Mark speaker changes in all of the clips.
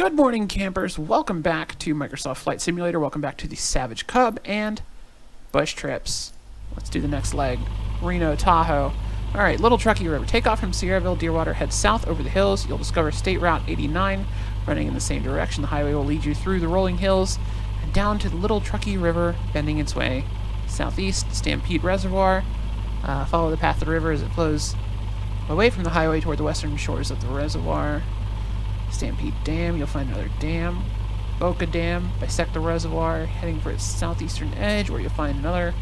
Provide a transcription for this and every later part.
Speaker 1: Good morning, campers. Welcome back to Microsoft Flight Simulator. Welcome back to the Savage Cub and Bush Trips. Let's do the next leg. Reno, Tahoe. Alright, Little Truckee River. Take off from Sierraville, Deerwater, head south over the hills. You'll discover State Route 89 running in the same direction. The highway will lead you through the rolling hills and down to the Little Truckee River, bending its way southeast. Stampede Reservoir. Follow the path of the river as it flows away from the highway toward the western shores of the reservoir. Stampede Dam, you'll find another dam. Boca Dam, bisect the reservoir, heading for its southeastern edge, where you'll find another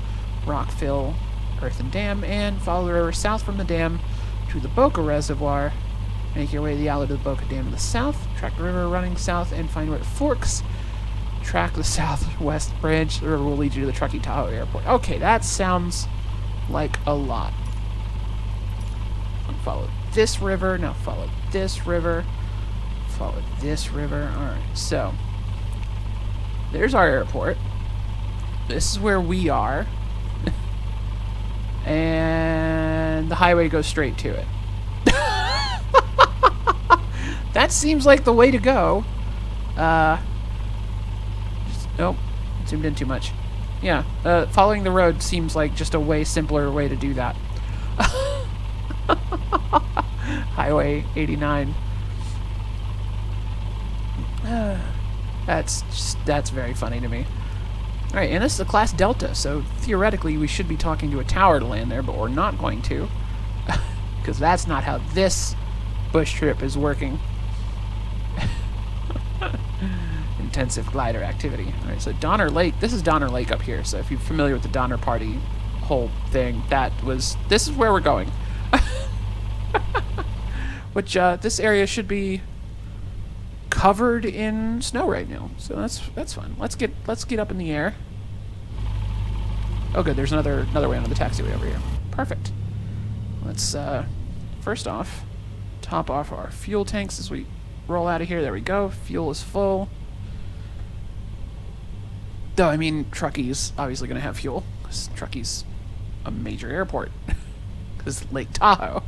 Speaker 1: rock-fill earthen dam, and follow the river south from the dam to the Boca Reservoir. Make your way to the outlet of the Boca Dam to the south, track the river running south, and find where it forks. Track the southwest branch, the river will lead you to the Truckee-Tahoe airport. Okay, that sounds like a lot. Follow this river, now follow this river. Follow this river. Alright, so there's our airport. This is where we are. And the highway goes straight to it. That seems like the way to go. Nope, zoomed in too much. Yeah, following the road seems like just a way simpler way to do that. Highway 89. That's very funny to me. Alright, and this is a Class Delta, so theoretically we should be talking to a tower to land there, but we're not going to. Because that's not how this bush trip is working. Intensive glider activity. Alright, so Donner Lake. This is Donner Lake up here, so if you're familiar with the Donner Party whole thing, this is where we're going. Which, this area should be covered in snow right now, so that's fun. Let's get up in the air. Oh, good. There's another way onto the taxiway over here. Perfect. Let's first off top off our fuel tanks as we roll out of here. There we go. Fuel is full. Though I mean, Truckee's obviously going to have fuel because Truckee's a major airport because Lake Tahoe.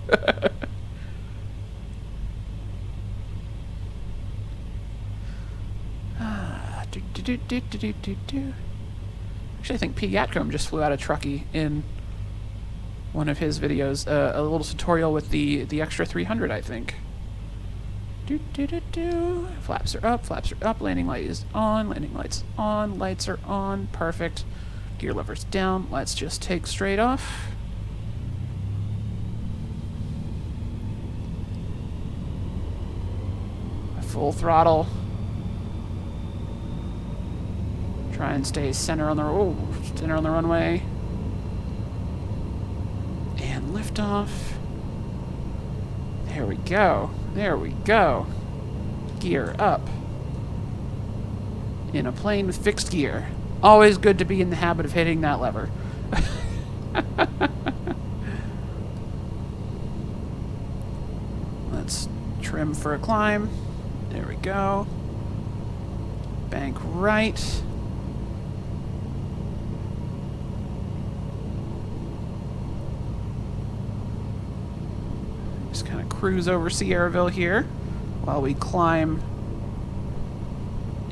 Speaker 1: Actually, I think P. Yatcomb just flew out of Truckee in one of his videos. A little tutorial with the extra 300, I think. Flaps are up, landing light is on, landing light's on, lights are on, perfect. Gear lever's down, let's just take straight off. Full throttle. Try and stay center on the runway. And liftoff. There we go. There we go. Gear up. In a plane with fixed gear. Always good to be in the habit of hitting that lever. Let's trim for a climb. There we go. Bank right. Just kind of cruise over Sierraville here while we climb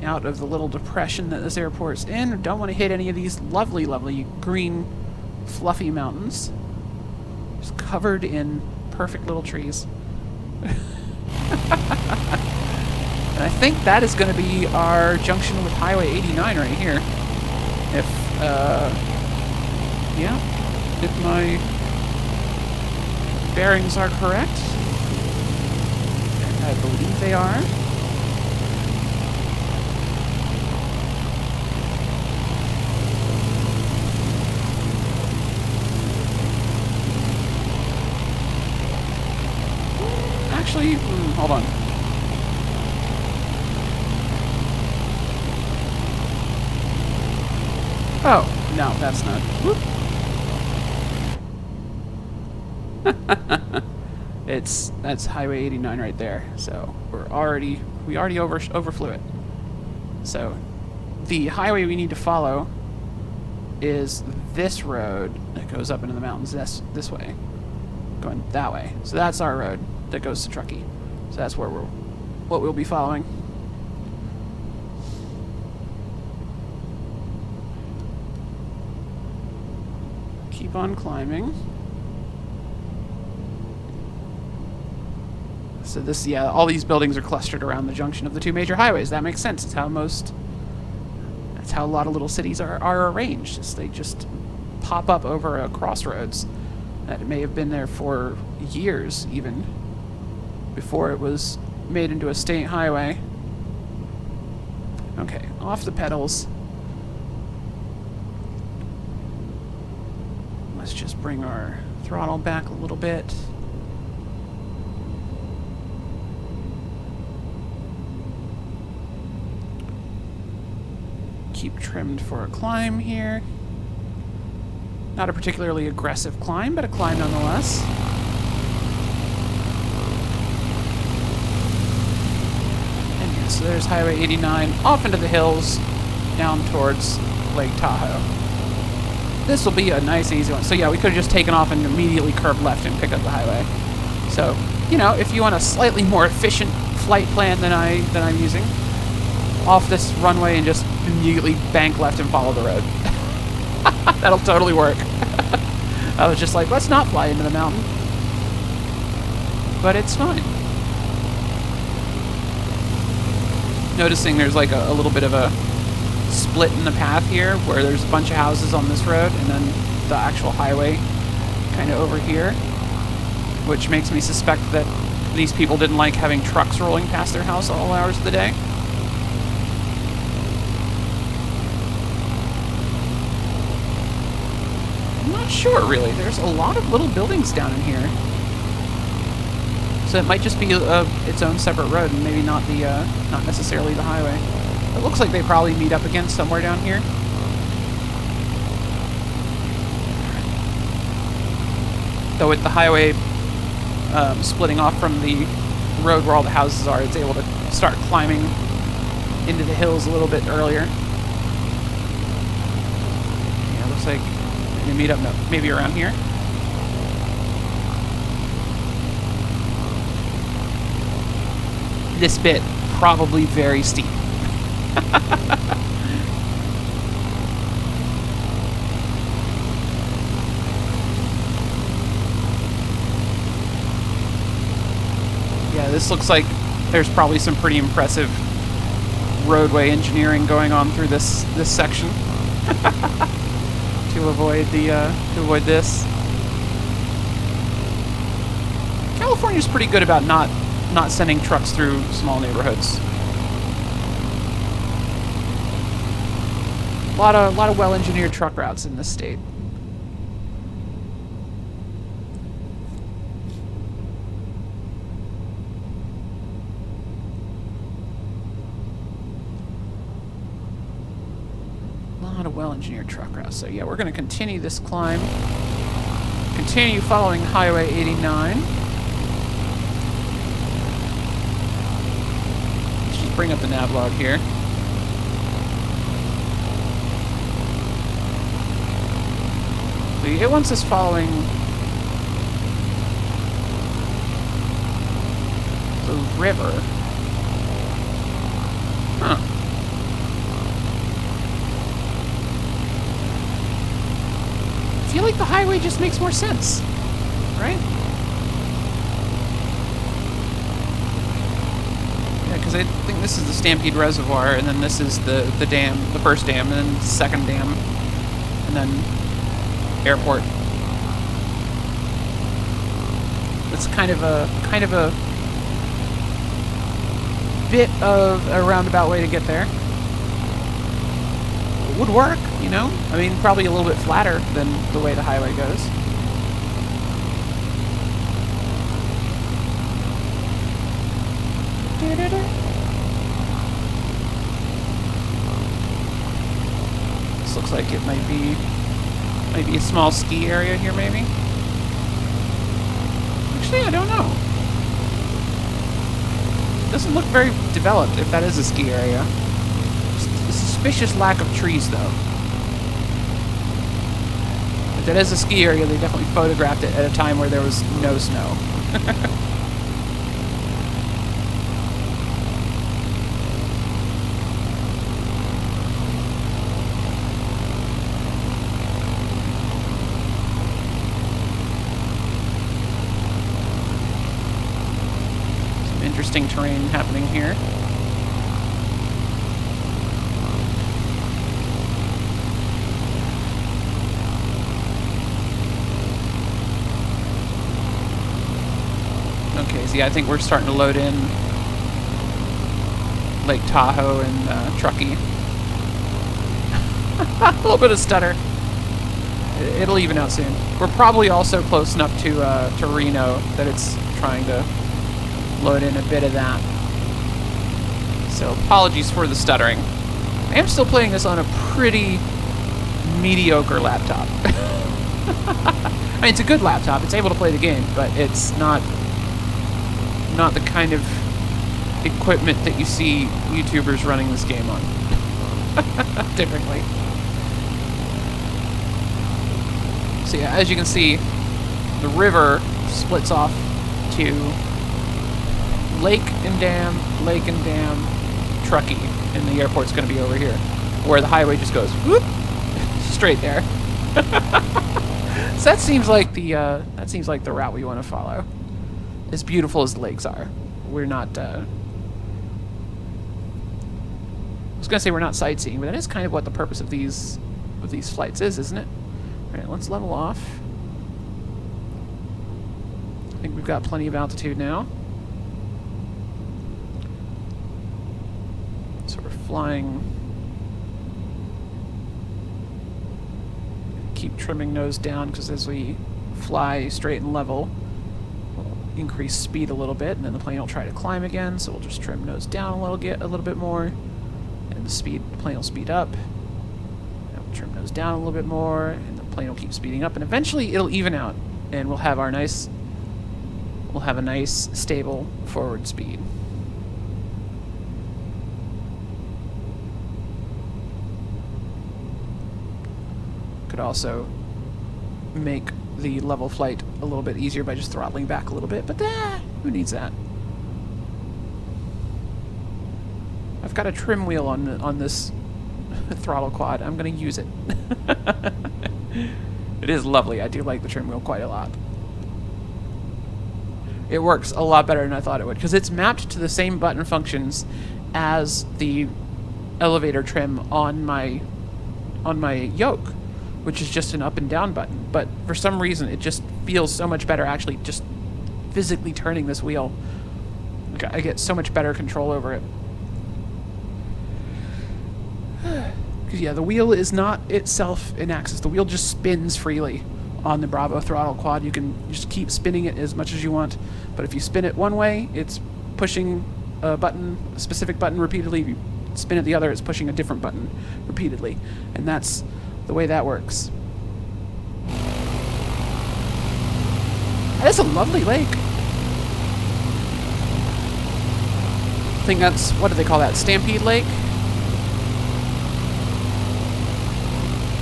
Speaker 1: out of the little depression that this airport's in. Don't want to hit any of these lovely, lovely green, fluffy mountains. Just covered in perfect little trees. And I think that is going to be our junction with Highway 89 right here. If my bearings are correct, and I believe they are. Actually, hold on. Oh, no, that's not. Whoop. That's Highway 89 right there. So we already overflew it. So the highway we need to follow is this road that goes up into the mountains this way, going that way. So that's our road that goes to Truckee. So that's what we'll be following. keep on climbing. So this, yeah, all these buildings are clustered around the junction of the two major highways. That makes sense. It's how that's how a lot of little cities are arranged. They just pop up over a crossroads that may have been there for years, even before it was made into a state highway. Okay, off the pedals. Let's just bring our throttle back a little bit. Keep trimmed for a climb here. Not a particularly aggressive climb, but a climb nonetheless. And yeah, so there's Highway 89 off into the hills, down towards Lake Tahoe. This will be a nice, easy one. So yeah, we could have just taken off and immediately curved left and pick up the highway. So, you know, if you want a slightly more efficient flight plan than I'm using, off this runway and just immediately bank left and follow the road. That'll totally work. I was just like, let's not fly into the mountain. But it's fine. Noticing there's like a little bit of a split in the path here where there's a bunch of houses on this road and then the actual highway kind of over here, which makes me suspect that these people didn't like having trucks rolling past their house all hours of the day. I'm not sure, really. There's a lot of little buildings down in here. So it might just be its own separate road and maybe not necessarily the highway. It looks like they probably meet up again somewhere down here. Though with the highway splitting off from the road where all the houses are, it's able to start climbing into the hills a little bit earlier. Yeah, looks like they meet up maybe around here. This bit, probably very steep. Yeah, this looks like there's probably some pretty impressive roadway engineering going on through this section to avoid this. California's pretty good about not sending trucks through small neighborhoods. A lot of well-engineered truck routes in this state. A lot of well-engineered truck routes. So yeah, we're going to continue this climb. Continue following Highway 89. Let's just bring up the nav log here. It wants us following the river. Huh. I feel like the highway just makes more sense, right? Yeah, because I think this is the Stampede Reservoir, and then this is the dam, the first dam, and then the second dam, and then airport. It's kind of a bit of a roundabout way to get there. It would work, you know? I mean, probably a little bit flatter than the way the highway goes. This looks like it might be maybe a small ski area here, maybe? Actually, I don't know. It doesn't look very developed, if that is a ski area. Just a suspicious lack of trees, though. If that is a ski area, they definitely photographed it at a time where there was no snow. interesting terrain happening here. Okay, so yeah, I think we're starting to load in Lake Tahoe and Truckee. A little bit of stutter. It'll even out soon. We're probably also close enough to Reno that it's trying to load in a bit of that. So apologies for the stuttering. I am still playing this on a pretty mediocre laptop. I mean, it's a good laptop. It's able to play the game, but it's not the kind of equipment that you see YouTubers running this game on. Typically. So yeah, as you can see, the river splits off to Lake and Dam, Truckee, and the airport's going to be over here, where the highway just goes whoop, straight there. So that seems like the route we want to follow. As beautiful as the lakes are, we're not. I was going to say we're not sightseeing, but that is kind of what the purpose of these flights is, isn't it? All right, let's level off. I think we've got plenty of altitude now. So we're flying. Keep trimming nose down, because as we fly straight and level, we'll increase speed a little bit, and then the plane will try to climb again. So we'll just trim nose down a little bit more, and the plane will speed up. And we'll trim nose down a little bit more, and the plane will keep speeding up, and eventually it'll even out, and we'll have a nice stable forward speed. Could also make the level flight a little bit easier by just throttling back a little bit, but who needs that? I've got a trim wheel on this throttle quad. I'm going to use it. It is lovely. I do like the trim wheel quite a lot. It works a lot better than I thought it would, because it's mapped to the same button functions as the elevator trim on my yoke, which is just an up and down button. But for some reason, it just feels so much better actually just physically turning this wheel. Like, I get so much better control over it. Because yeah, the wheel is not itself an axis. The wheel just spins freely on the Bravo Throttle quad. You can just keep spinning it as much as you want. But if you spin it one way, it's pushing a specific button repeatedly. If you spin it the other, it's pushing a different button repeatedly. And that's the way that works. That's a lovely lake. I think that's, what do they call that? Stampede Lake?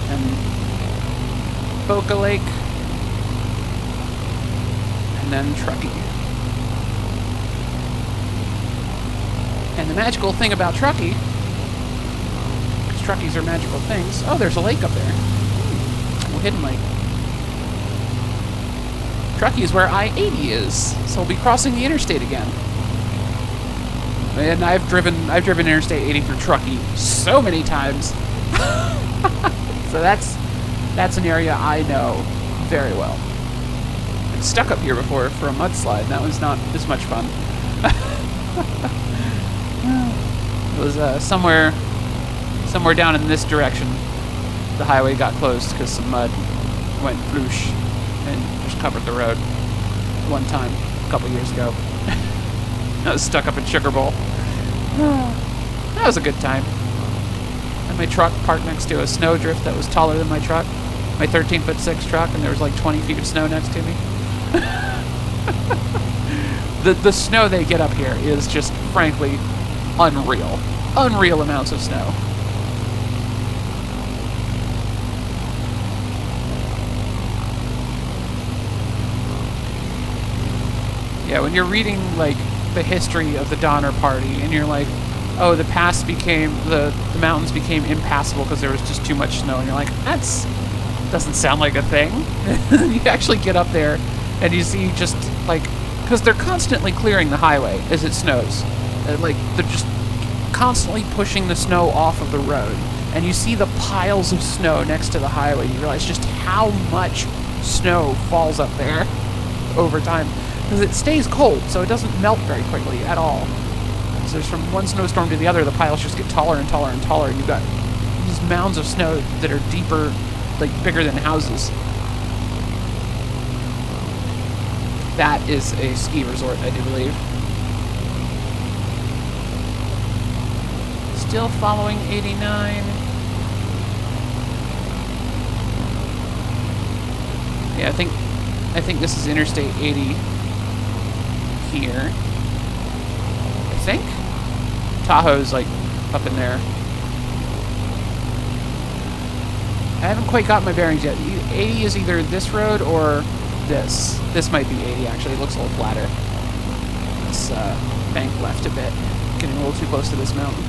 Speaker 1: And Boca Lake. And then Truckee. And the magical thing about Truckee, because Truckees are magical things. Oh, there's a lake up there. A hidden lake. Truckee is where I-80 is, so we'll be crossing the interstate again. And I've driven Interstate 80 through Truckee so many times. So that's an area I know very well. I got stuck up here before for a mudslide, and that was not as much fun. It was somewhere down in this direction. The highway got closed because some mud went floosh and just covered the road one time a couple years ago. I was stuck up in Sugar Bowl. That was a good time. And my truck parked next to a snowdrift that was taller than my truck. My 13'6" truck, and there was like 20 feet of snow next to me. The snow they get up here is just, frankly, unreal. Unreal amounts of snow. Yeah, when you're reading, like, the history of the Donner Party, and you're like, oh, the mountains became impassable because there was just too much snow, and you're like, doesn't sound like a thing. You actually get up there, and you see just, like, because they're constantly clearing the highway as it snows. Like, they're just constantly pushing the snow off of the road. And you see the piles of snow next to the highway. You realize just how much snow falls up there over time. Because it stays cold, so it doesn't melt very quickly at all. So there's from one snowstorm to the other, the piles just get taller and taller and taller. You've got these mounds of snow that are deeper, like bigger than houses. That is a ski resort, I do believe. Still following 89. Yeah, I think this is Interstate 80 here. I think Tahoe's like up in there. I haven't quite got my bearings yet. 80 is either this road or this. This might be 80 actually. It looks a little flatter. It's bank left a bit. Getting a little too close to this mountain.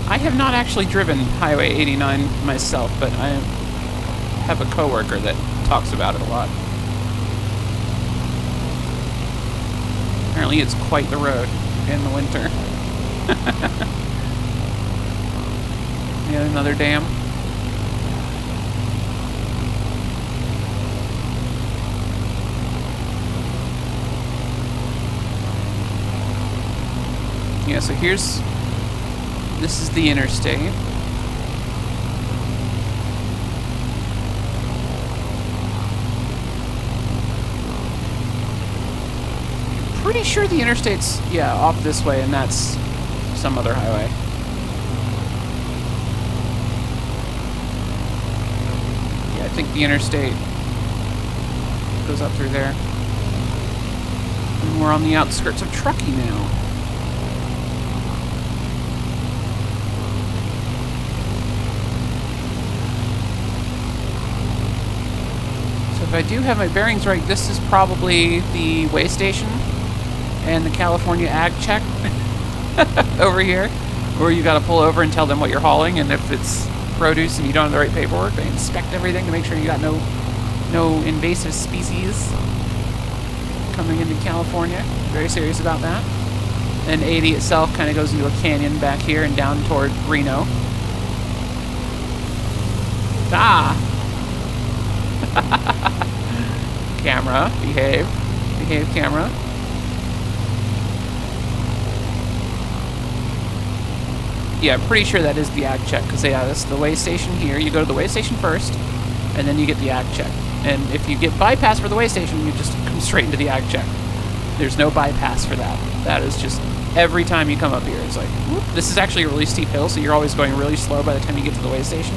Speaker 1: I have not actually driven Highway 89 myself, but I have a coworker that talks about it a lot. Apparently it's quite the road in the winter. Yeah, another dam. Yeah, so this is the interstate. Pretty sure the interstate's, yeah, off this way, and that's some other highway. Yeah, I think the interstate goes up through there. And we're on the outskirts of Truckee now. So if I do have my bearings right, this is probably the way station and the California Ag Check over here, where you got to pull over and tell them what you're hauling, and if it's produce and you don't have the right paperwork, they inspect everything to make sure you got no invasive species coming into California. Very serious about that. And 80 itself kind of goes into a canyon back here and down toward Reno. Ah! Camera, behave. Behave, camera. Yeah, I'm pretty sure that is the ag check, because yeah, that's the way station here. You go to the way station first, and then you get the ag check. And if you get bypass for the way station, you just come straight into the ag check. There's no bypass for that. That is just every time you come up here, it's like, whoop. This is actually a really steep hill, so you're always going really slow by the time you get to the way station.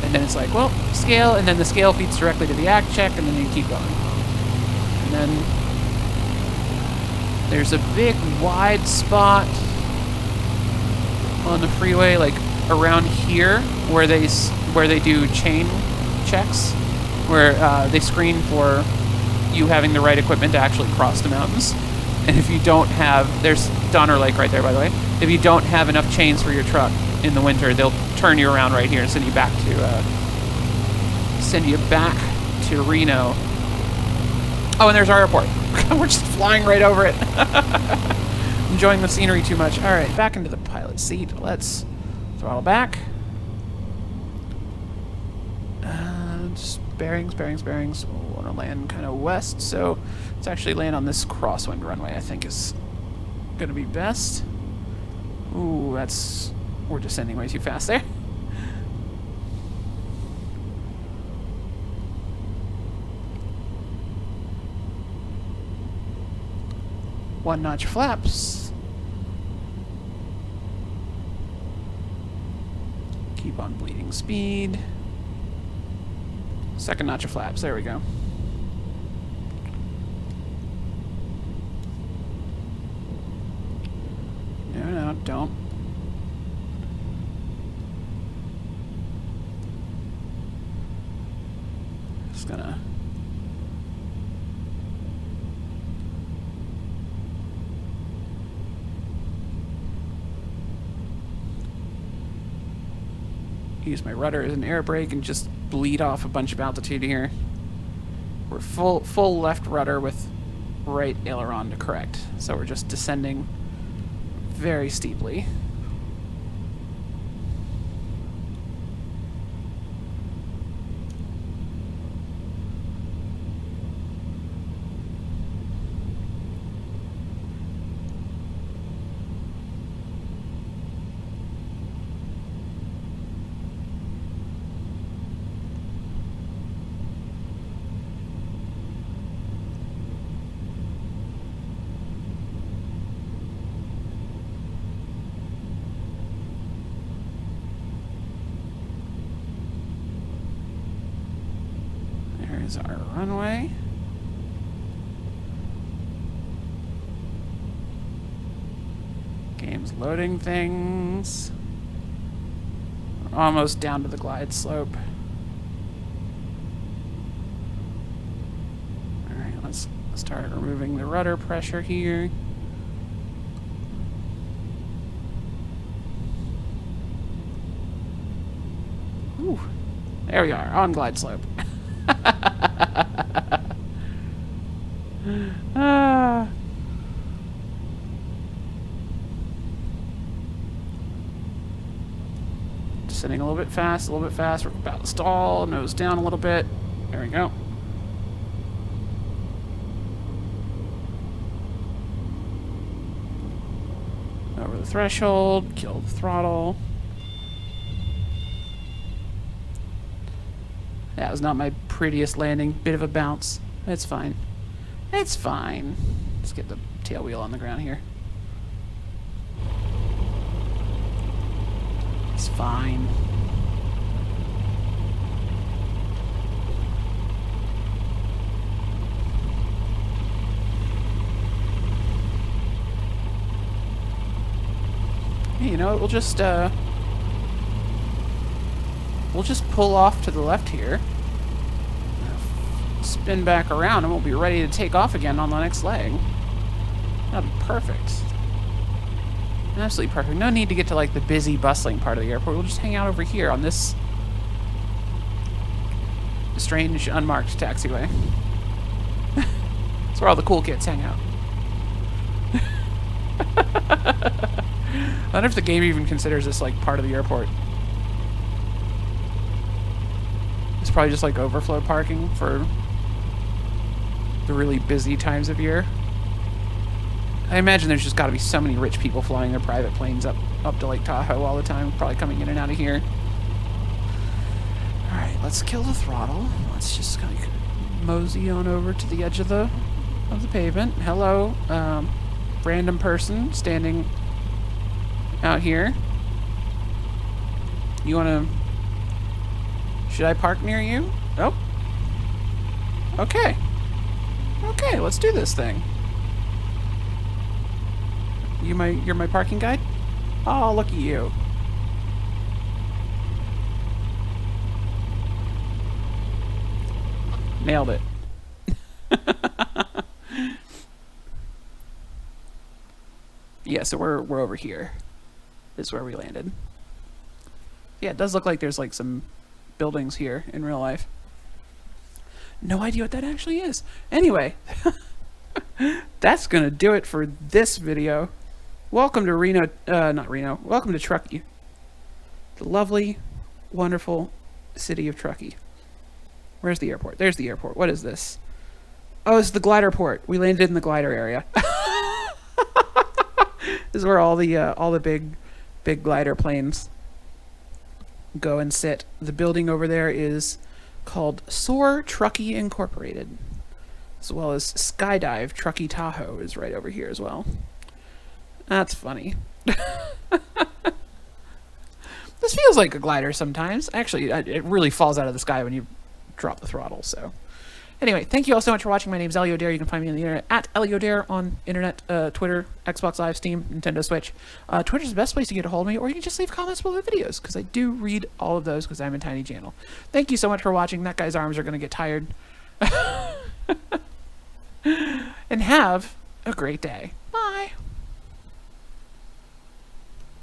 Speaker 1: And then it's like, well, scale, and then the scale feeds directly to the ag check, and then you keep going. And then there's a big wide spot on the freeway, like around here, where they do chain checks, where they screen for you having the right equipment to actually cross the mountains. And if you don't have, there's Donner Lake right there, by the way. If you don't have enough chains for your truck in the winter, they'll turn you around right here and send you back to Reno. Oh, and there's our airport. We're just flying right over it. Enjoying the scenery too much. All right, back into the pilot seat. Let's throttle back. Just bearings. We want to land kind of west, so let's actually land on this crosswind runway. I think is going to be best. Ooh, we're descending way too fast there. One notch flaps. Keep on bleeding speed. Second notch of flaps. There we go. No, don't. Just gonna use my rudder as an air brake and just bleed off a bunch of altitude here. We're full left rudder with right aileron to correct. So we're just descending very steeply. There's our runway. Game's loading things. We're almost down to the glide slope. Alright, let's start removing the rudder pressure here. Ooh, there we are, on glide slope. Descending a little bit fast, We're about to stall, nose down a little bit. There we go. Over the threshold, kill the throttle. That was not my prettiest landing. Bit of a bounce. It's fine. It's fine. Let's get the tail wheel on the ground here. It's fine. Hey, you know what? We'll just pull off to the left here, spin back around, and we'll be ready to take off again on the next leg. That'll be perfect. Absolutely perfect. No need to get to like the busy, bustling part of the airport. We'll just hang out over here on this strange, unmarked taxiway. It's where all the cool kids hang out. I wonder if the game even considers this like part of the airport. It's probably just like overflow parking for the really busy times of year. I imagine there's just got to be so many rich people flying their private planes up to Lake Tahoe all the time, probably coming in and out of here. Alright, let's kill the throttle. Let's just kind of mosey on over to the edge of the pavement. Hello, random person standing out here. You want to... Should I park near you? Oh. Okay. Okay, let's do this thing. You're my parking guide? Oh, look at you. Nailed it. Yeah, so we're over here. This is where we landed. Yeah, it does look like there's like some buildings here in real life. No idea what that actually is. Anyway, that's gonna do it for this video. Welcome to welcome to Truckee. The lovely, wonderful city of Truckee. Where's the airport? There's the airport. What is this? Oh, it's the glider port. We landed in the glider area. This is where all the big glider planes go and sit. The building over there is called Soar Truckee Incorporated, as well as Skydive Truckee-Tahoe is right over here as well. That's funny. This feels like a glider sometimes. Actually, it really falls out of the sky when you drop the throttle, so... Anyway, thank you all so much for watching. My name's Elio Dare. You can find me on the internet at Elio Dare on internet, Twitter, Xbox Live, Steam, Nintendo Switch. Twitter's the best place to get a hold of me, or you can just leave comments below the videos, because I do read all of those, because I'm a tiny channel. Thank you so much for watching. That guy's arms are going to get tired. And have a great day.